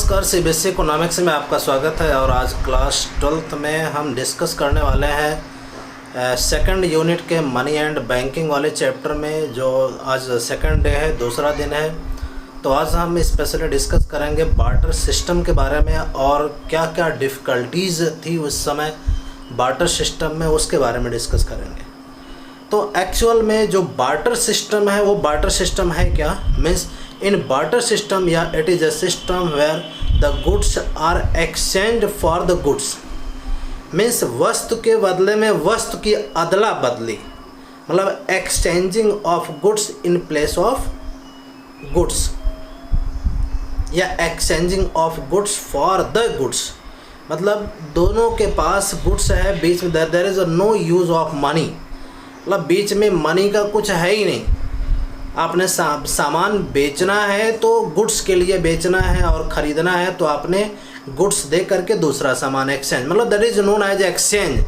नमस्कार, CBSE economics में आपका स्वागत है। और आज क्लास 12th में हम डिस्कस करने वाले हैं सेकंड यूनिट के मनी एंड बैंकिंग वाले चैप्टर में, जो आज सेकंड डे है, दूसरा दिन है। तो आज हम स्पेशली डिस्कस करेंगे बार्टर सिस्टम के बारे में और क्या क्या डिफ़िकल्टीज़ थी उस समय बार्टर सिस्टम में, उसके बारे में डिस्कस करेंगे। तो एक्चुअल में जो बार्टर सिस्टम है वो बार्टर सिस्टम है क्या, मीन्स इन बार्टर सिस्टम या it is a system where the goods are exchange for the goods, means वस्तु के बदले में वस्तु की अदला बदली, मतलब exchanging of goods in place of goods या exchanging of goods for the goods. मतलब दोनों के पास गुड्स है, बीच में there is no use of money, मतलब बीच में मनी का कुछ है ही नहीं। आपने सामान बेचना है तो गुड्स के लिए बेचना है और ख़रीदना है तो आपने गुड्स दे करके दूसरा सामान एक्सचेंज, मतलब that is known as exchange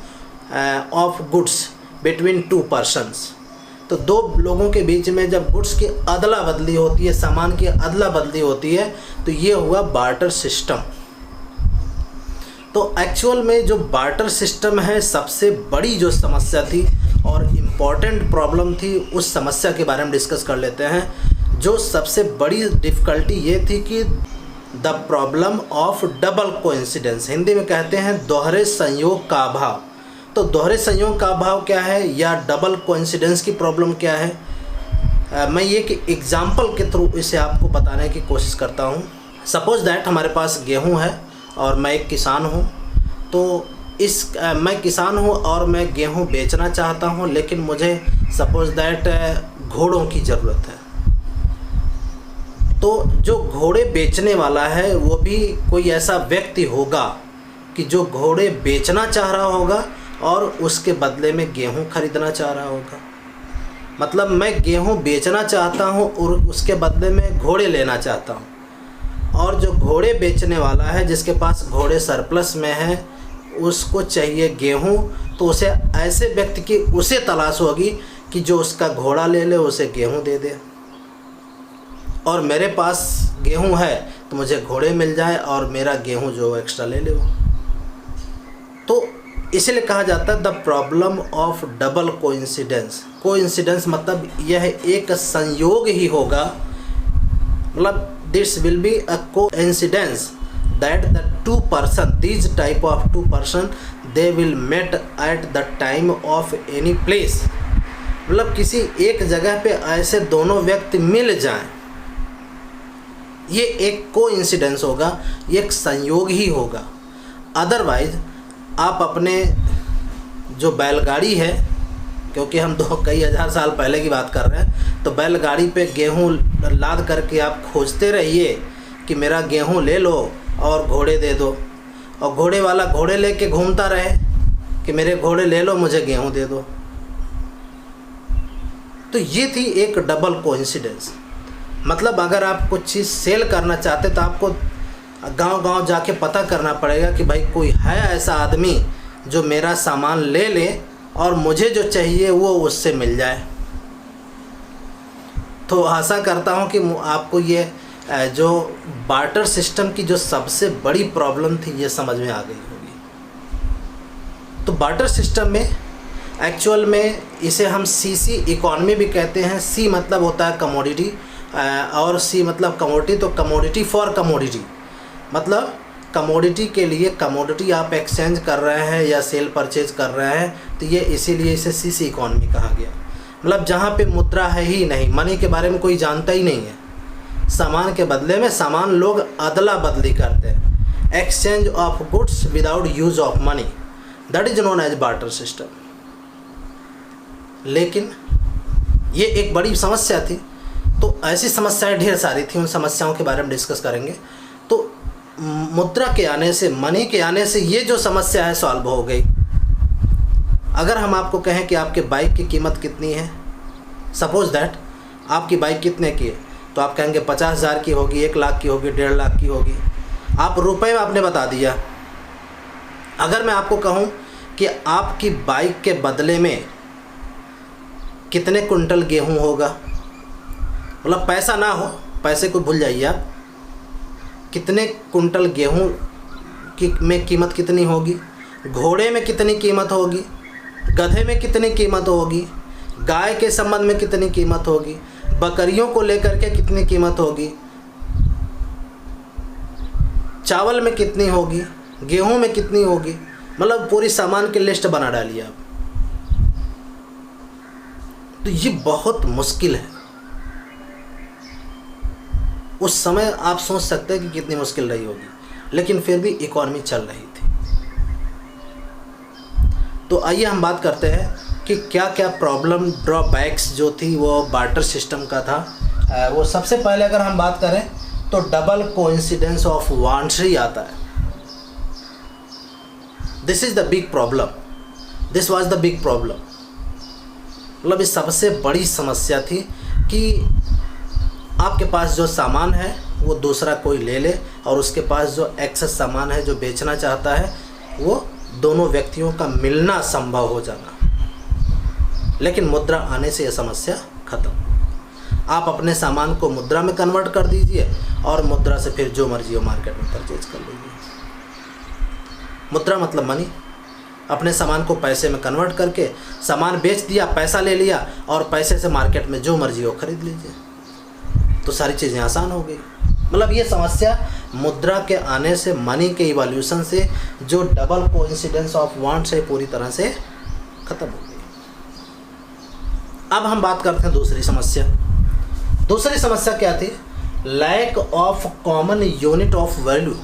of goods between two persons. तो दो लोगों के बीच में जब गुड्स की अदला बदली होती है, सामान की अदला बदली होती है, तो ये हुआ बार्टर सिस्टम। तो एक्चुअल में जो बार्टर सिस्टम है, सबसे बड़ी जो समस्या थी और इम्पॉर्टेंट प्रॉब्लम थी, उस समस्या के बारे में डिस्कस कर लेते हैं। जो सबसे बड़ी डिफ़िकल्टी ये थी कि the problem of double coincidence, Hindi में कहते हैं दोहरे संयोग का अभाव। तो दोहरे संयोग का अभाव क्या है या डबल कोइंसिडेंस की प्रॉब्लम क्या है, मैं ये कि एग्जाम्पल के थ्रू इसे आपको बताने की कोशिश करता हूँ। सपोज़ दैट हमारे पास गेहूँ है और मैं एक किसान हूँ। तो मैं किसान हूँ और मैं गेहूँ बेचना चाहता हूँ, लेकिन मुझे सपोज़ दैट घोड़ों की ज़रूरत है। तो जो घोड़े बेचने वाला है वो भी कोई ऐसा व्यक्ति होगा कि जो घोड़े बेचना चाह रहा होगा और उसके बदले में गेहूँ खरीदना चाह रहा होगा। मतलब मैं गेहूँ बेचना चाहता हूँ और उसके बदले में घोड़े लेना चाहता हूँ, और जो घोड़े बेचने वाला है, जिसके पास घोड़े सरप्लस में है, उसको चाहिए गेहूँ। तो उसे ऐसे व्यक्ति की उसे तलाश होगी कि जो उसका घोड़ा ले ले, उसे गेहूँ दे दे। और मेरे पास गेहूँ है तो मुझे घोड़े मिल जाए और मेरा गेहूँ जो एक्स्ट्रा ले ले वो। तो इसलिए कहा जाता है the problem of double coincidence. Coincidence मतलब यह एक संयोग ही होगा, मतलब this will be a coincidence that the two person, these type of two person, they will met at the time of any place। मतलब किसी एक जगह पे ऐसे दोनों व्यक्ति मिल जाएं, ये एक कोइंसिडेंस होगा, ये एक संयोग ही होगा। अदरवाइज आप अपने जो बैलगाड़ी है, क्योंकि हम कई हज़ार साल पहले की बात कर रहे हैं, तो बैलगाड़ी पे गेहूँ लाद करके आप खोजते रहिए कि मेरा गेहूँ ले लो और घोड़े दे दो, और घोड़े वाला घोड़े लेके घूमता रहे कि मेरे घोड़े ले लो, मुझे गेहूँ दे दो। तो ये थी एक डबल कोइंसिडेंस। मतलब अगर आप कुछ चीज़ सेल करना चाहते तो आपको गांव-गांव जाके पता करना पड़ेगा कि भाई कोई है ऐसा आदमी जो मेरा सामान ले ले और मुझे जो चाहिए वो उससे मिल जाए। तो आशा करता हूँ कि आपको ये जो बार्टर सिस्टम की जो सबसे बड़ी प्रॉब्लम थी ये समझ में आ गई होगी। तो बार्टर सिस्टम में एक्चुअल में इसे हम सीसी इकोनॉमी भी कहते हैं। सी मतलब होता है कमोडिटी और सी मतलब कमोडिटी। तो कमोडिटी फॉर कमोडिटी, मतलब कमोडिटी के लिए कमोडिटी आप एक्सचेंज कर रहे हैं या सेल परचेज कर रहे हैं, तो ये इसीलिए इसे सीसी इकोनॉमी कहा गया। मतलब जहाँ पे मुद्रा है ही नहीं, मनी के बारे में कोई जानता ही नहीं है, सामान के बदले में सामान लोग अदला बदली करते हैं, exchange of goods without use of money, that is known as barter system. लेकिन ये एक बड़ी समस्या थी। तो ऐसी समस्याएं ढेर सारी थी, उन समस्याओं के बारे में डिस्कस करेंगे। तो मुद्रा के आने से, मनी के आने से ये जो समस्या है सॉल्व हो गई। अगर हम आपको कहें कि आपके बाइक की कीमत कितनी है, सपोज दैट आपकी बाइक कितने की है, तो आप कहेंगे 50,000 की होगी, 1 लाख की होगी, 1.5 लाख की होगी। आप रुपए में आपने बता दिया। अगर मैं आपको कहूं कि आपकी बाइक के बदले में कितने कुंटल गेहूं होगा, मतलब पैसा ना हो, पैसे को भूल जाइए आप, कितने कुंटल गेहूँ की में कीमत कितनी होगी, घोड़े में कितनी कीमत होगी, गधे में कितनी कीमत होगी, गाय के संबंध में कितनी कीमत होगी, बकरियों को लेकर के कितनी कीमत होगी, चावल में कितनी होगी, गेहूं में कितनी होगी, मतलब पूरी सामान की लिस्ट बना डालिए आप। तो ये बहुत मुश्किल है। उस समय आप सोच सकते हैं कि कितनी मुश्किल रही होगी, लेकिन फिर भी इकॉनमी चल रही थी। तो आइए हम बात करते हैं कि क्या क्या प्रॉब्लम ड्रॉबैक्स जो थी वो बार्टर सिस्टम का था। वो सबसे पहले अगर हम बात करें तो double coincidence of wants he आता है। This is the big problem, this was the big problem. मतलब इस सबसे बड़ी समस्या थी कि आपके पास जो सामान है वो दूसरा कोई ले ले, और उसके पास जो एक्सेस सामान है जो बेचना चाहता है वो दोनों व्यक्तियों का मिलना संभव हो जाना। लेकिन मुद्रा आने से यह समस्या खत्म। आप अपने सामान को मुद्रा में कन्वर्ट कर दीजिए और मुद्रा से फिर जो मर्जी हो मार्केट में परचेज कर लीजिए। मुद्रा मतलब मनी। अपने सामान को पैसे में कन्वर्ट करके सामान बेच दिया, पैसा ले लिया और पैसे से मार्केट में जो मर्जी हो खरीद लीजिए, तो सारी चीज़ें आसान हो गई। मतलब ये समस्या मुद्रा के आने से, मनी के इवोल्यूशन से, जो डबल कोइंसिडेंस ऑफ वांट्स है पूरी तरह से खत्म हो गई। अब हम बात करते हैं दूसरी समस्या। दूसरी समस्या क्या थी? Lack of common unit of value.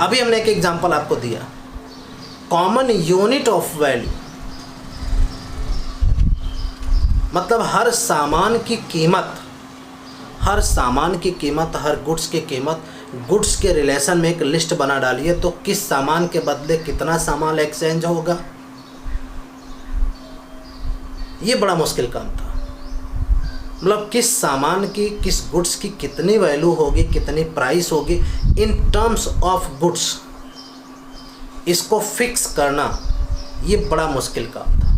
अभी हमने एक एग्जांपल आपको दिया, कॉमन यूनिट ऑफ वैल्यू मतलब हर सामान की कीमत, हर सामान की कीमत, हर गुड्स की कीमत, गुड्स के रिलेशन में एक लिस्ट बना डालिए तो किस सामान के बदले कितना सामान एक्सचेंज होगा। ये बड़ा मुश्किल काम था। मतलब किस सामान की, किस गुड्स की कितनी वैल्यू होगी, कितनी प्राइस होगी इन टर्म्स ऑफ गुड्स, इसको फिक्स करना ये बड़ा मुश्किल काम था।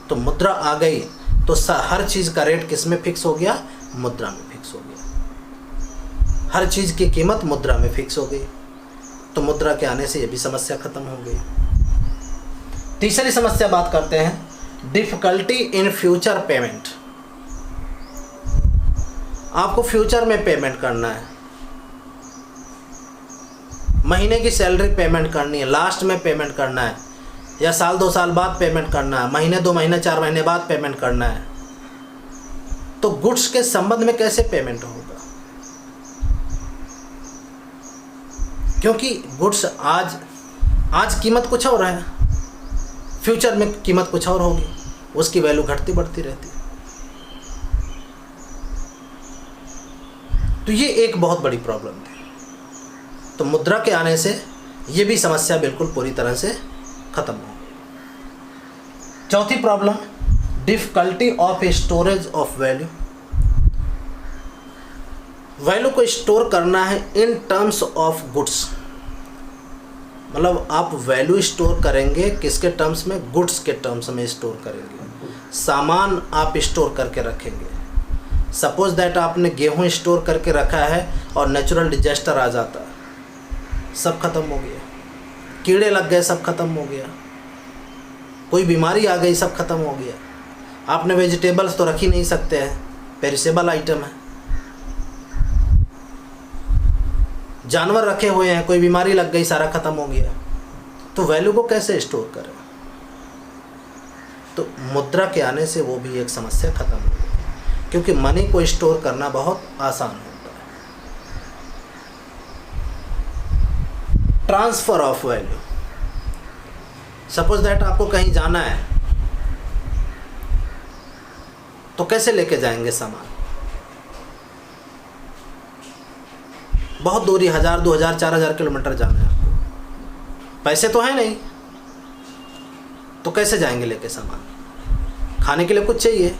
तो मुद्रा आ गई तो हर चीज़ का रेट किस में फिक्स हो गया? मुद्रा में फिक्स हो गया। हर चीज़ की कीमत मुद्रा में फिक्स हो गई। तो मुद्रा के आने से ये भी समस्या खत्म हो गई। तीसरी समस्या बात करते हैं, डिफिकल्टी इन फ्यूचर पेमेंट। आपको फ्यूचर में पेमेंट करना है, महीने की सैलरी पेमेंट करनी है, लास्ट में पेमेंट करना है, या साल 2 साल बाद पेमेंट करना है, महीने 2 महीने 4 महीने बाद पेमेंट करना है। तो गुड्स के संबंध में कैसे पेमेंट होगा? क्योंकि गुड्स आज कीमत कुछ और है, फ्यूचर में कीमत कुछ और होगी, उसकी वैल्यू घटती बढ़ती रहती है। तो ये एक बहुत बड़ी प्रॉब्लम थी। तो मुद्रा के आने से ये भी समस्या बिल्कुल पूरी तरह से खत्म हो गई। चौथी problem, difficulty of storage of value. Value को स्टोर करना है इन टर्म्स ऑफ गुड्स। मतलब आप वैल्यू स्टोर करेंगे किसके टर्म्स में? गुड्स के टर्म्स में स्टोर करेंगे। सामान आप स्टोर करके रखेंगे। सपोज दैट आपने गेहूं स्टोर करके रखा है और नेचुरल डिजास्टर आ जाता है, सब खत्म हो गया। कीड़े लग गए, सब खत्म हो गया। कोई बीमारी आ गई, सब खत्म हो गया। आपने वेजिटेबल्स तो रख ही नहीं सकते हैं, पेरिसेबल आइटम है। जानवर रखे हुए हैं, कोई बीमारी लग गई, सारा खत्म हो गया। तो वैल्यू को कैसे स्टोर करें? तो मुद्रा के आने से वो भी एक समस्या खत्म हो गई, क्योंकि मनी को स्टोर करना बहुत आसान होता है। Transfer of value. Suppose that आपको कहीं जाना है तो कैसे लेके जाएंगे सामान? बहुत दूरी, 1000, 2000, 4000 किलोमीटर जाना है आपको, पैसे तो है नहीं, तो कैसे जाएंगे लेके सामान? खाने के लिए कुछ चाहिए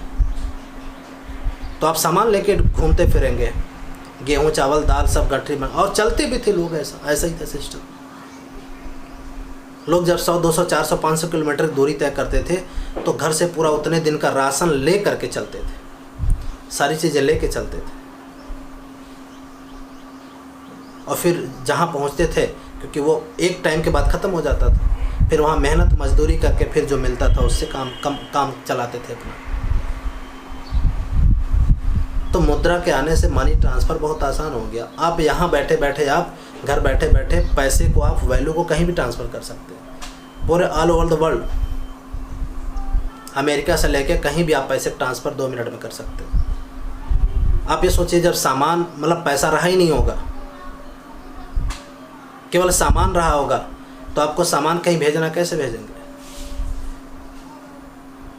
तो आप सामान लेके घूमते फिरेंगे, गेहूं चावल दाल सब गठरी में, और चलते भी थे लोग। ऐसा ही था सिस्टम। लोग जब 100, 200, 400, 500 किलोमीटर दूरी तय करते थे तो घर से पूरा उतने दिन का राशन ले करके चलते थे। सारी चीज़ें लेके चलते थे और फिर जहाँ पहुँचते थे, क्योंकि वो एक टाइम के बाद ख़त्म हो जाता था, फिर वहाँ मेहनत मजदूरी करके फिर जो मिलता था उससे काम चलाते थे अपना। तो मुद्रा के आने से मनी ट्रांसफ़र बहुत आसान हो गया। आप यहाँ बैठे बैठे, आप घर बैठे बैठे पैसे को, आप वैल्यू को कहीं भी ट्रांसफ़र कर सकते हैं, पूरे all over the world. America से लेके कहीं भी आप पैसे ट्रांसफ़र 2 मिनट में कर सकते हो। आप ये सोचिए, जब सामान, मतलब पैसा रहा ही नहीं होगा, केवल सामान रहा होगा, तो आपको सामान कहीं भेजना कैसे भेजेंगे?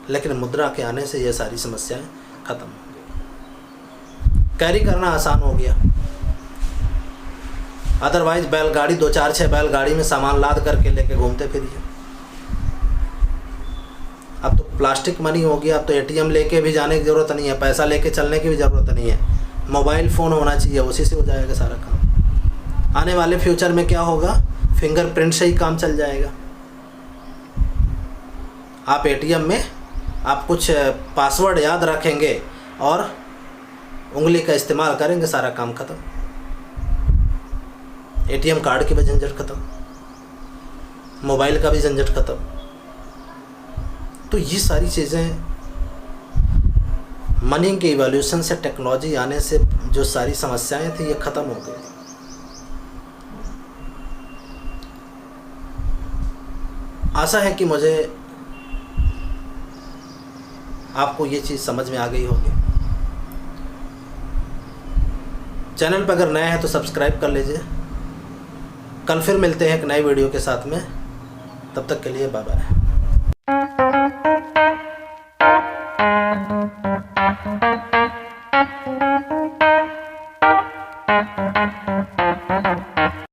लेकिन मुद्रा के आने से ये सारी समस्याएं खत्म हो गई। कैरी करना आसान हो गया। अदरवाइज बैलगाड़ी, 2-4-6 बैलगाड़ी में सामान लाद करके लेके घूमते फिरिए। अब तो प्लास्टिक मनी हो गया, अब तो एटीएम लेके भी जाने की ज़रूरत नहीं है, पैसा लेके चलने की भी ज़रूरत नहीं है, मोबाइल फ़ोन होना चाहिए, उसी से हो जाएगा सारा काम। आने वाले फ्यूचर में क्या होगा, फिंगरप्रिंट से ही काम चल जाएगा। आप एटीएम में आप कुछ पासवर्ड याद रखेंगे और उंगली का इस्तेमाल करेंगे, सारा काम खत्म। एटीएम कार्ड की भी झंझट खत्म, मोबाइल का भी झंझट खत्म। तो ये सारी चीज़ें मनी के इवोल्यूशन से, टेक्नोलॉजी आने से जो सारी समस्याएं थी, ये ख़त्म हो गई। आशा है कि मुझे आपको ये चीज़ समझ में आ गई होगी। चैनल पर अगर नए हैं तो सब्सक्राइब कर लीजिए। कल फिर मिलते हैं एक नई वीडियो के साथ में, तब तक के लिए बाय बाय।